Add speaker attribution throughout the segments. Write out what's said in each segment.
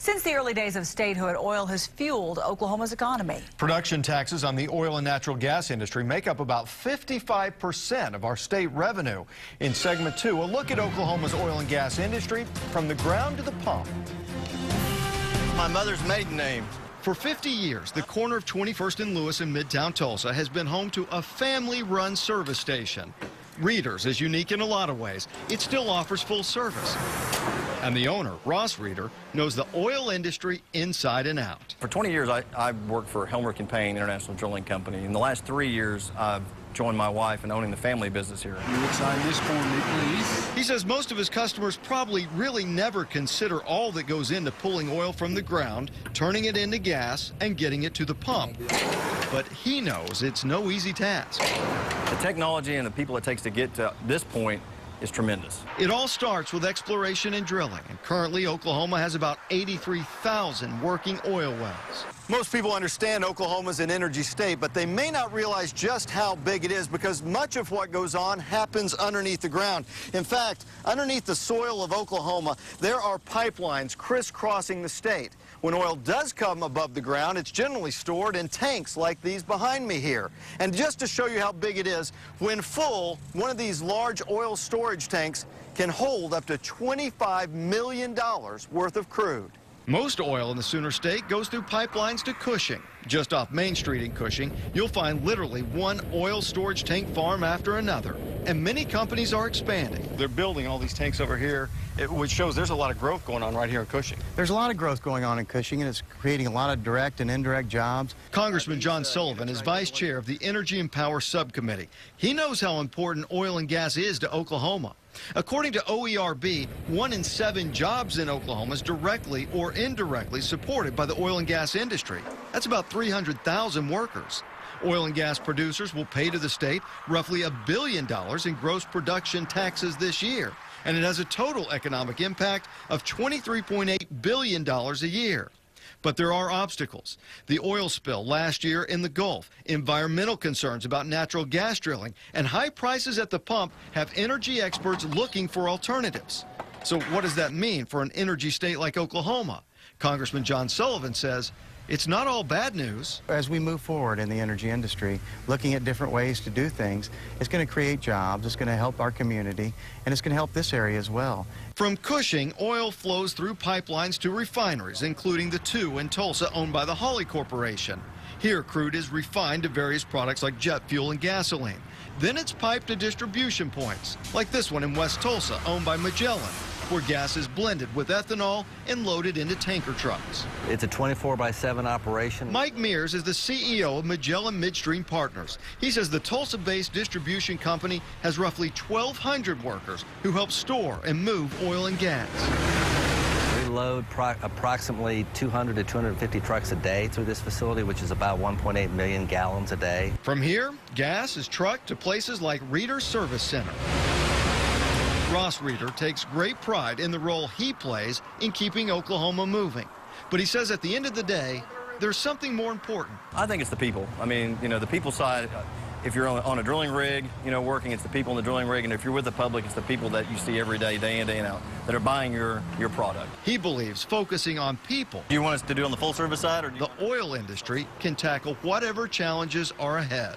Speaker 1: Since the early days of statehood, oil has fueled Oklahoma's economy.
Speaker 2: Production taxes on the oil and natural gas industry make up about 55% of our state revenue. In segment 2, a look at Oklahoma's oil and gas industry from the ground to the pump.
Speaker 3: My mother's maiden name.
Speaker 2: For 50 years, the corner of 21st and Lewis in Midtown Tulsa has been home to a family-run service station. Reeder's is unique in a lot of ways. It still offers full service. And the owner, Ross Reeder, knows the oil industry inside and out.
Speaker 3: For 20 years, I've worked for Helmerich & Payne International Drilling Company. In the last 3 years, I've joined my wife in owning the family business here.
Speaker 4: You would sign this for me, please.
Speaker 2: He says most of his customers probably really never consider all that goes into pulling oil from the ground, turning it into gas, and getting it to the pump. But he knows it's no easy task.
Speaker 3: The technology and the people it takes to get to this point is tremendous.
Speaker 2: It all starts with exploration and drilling, and currently Oklahoma has about 83,000 working oil wells. Most people understand Oklahoma's an energy state, but they may not realize just how big it is because much of what goes on happens underneath the ground. In fact, underneath the soil of Oklahoma, there are pipelines crisscrossing the state. When oil does come above the ground, it's generally stored in tanks like these behind me here. And just to show you how big it is, when full, one of these large oil storage tanks can hold up to $25 million worth of crude. Most oil in the Sooner State goes through pipelines to Cushing. Just off Main Street in Cushing, you'll find literally one oil storage tank farm after another. And many companies are expanding. They're building all these tanks over here, which shows there's a lot of growth going on right here in Cushing.
Speaker 5: There's a lot of growth going on in Cushing, and it's creating a lot of direct and indirect jobs.
Speaker 2: Congressman John Sullivan is vice chair of the Energy and Power Subcommittee. He knows how important oil and gas is to Oklahoma. According to OERB, 1 in 7 jobs in Oklahoma is directly or indirectly supported by the oil and gas industry. That's about 300,000 workers. Oil and gas producers will pay to the state roughly $1 billion in gross production taxes this year, and it has a total economic impact of $23.8 billion a year. But there are obstacles. The oil spill last year in the Gulf, environmental concerns about natural gas drilling, and high prices at the pump have energy experts looking for alternatives. So what does that mean for an energy state like Oklahoma? Congressman John Sullivan says it's not all bad news.
Speaker 5: As we move forward in the energy industry, looking at different ways to do things, it's going to create jobs, it's going to help our community, and it's going to help this area as well.
Speaker 2: From Cushing, oil flows through pipelines to refineries, including the 2 in Tulsa owned by the Hawley Corporation. Here, crude is refined to various products like jet fuel and gasoline. Then it's piped to distribution points, like this one in West Tulsa, owned by Magellan, where gas is blended with ethanol and loaded into tanker trucks.
Speaker 6: It's a 24/7 operation.
Speaker 2: Mike Mears is the CEO of Magellan Midstream Partners. He says the Tulsa-based distribution company has roughly 1,200 workers who help store and move oil and gas.
Speaker 6: We load approximately 200 to 250 trucks a day through this facility, which is about 1.8 million gallons a day.
Speaker 2: From here, gas is trucked to places like Reeder's Service Center. Ross Reeder takes great pride in the role he plays in keeping Oklahoma moving. But he says at the end of the day, there's something more important.
Speaker 3: I think it's the people. I mean, you know, the people side, if you're on a drilling rig, you know, working, it's the people in the drilling rig, and if you're with the public, it's the people that you see every day, day in, day out, that are buying your product.
Speaker 2: He believes focusing on people.
Speaker 3: Do you want us to do it on the full service side? Or
Speaker 2: the oil industry can tackle whatever challenges are ahead.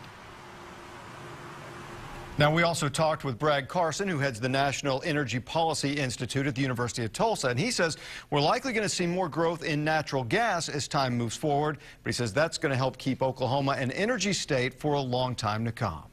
Speaker 2: Now, we also talked with Brad Carson, who heads the National Energy Policy Institute at the University of Tulsa, and he says we're likely going to see more growth in natural gas as time moves forward, but he says that's going to help keep Oklahoma an energy state for a long time to come.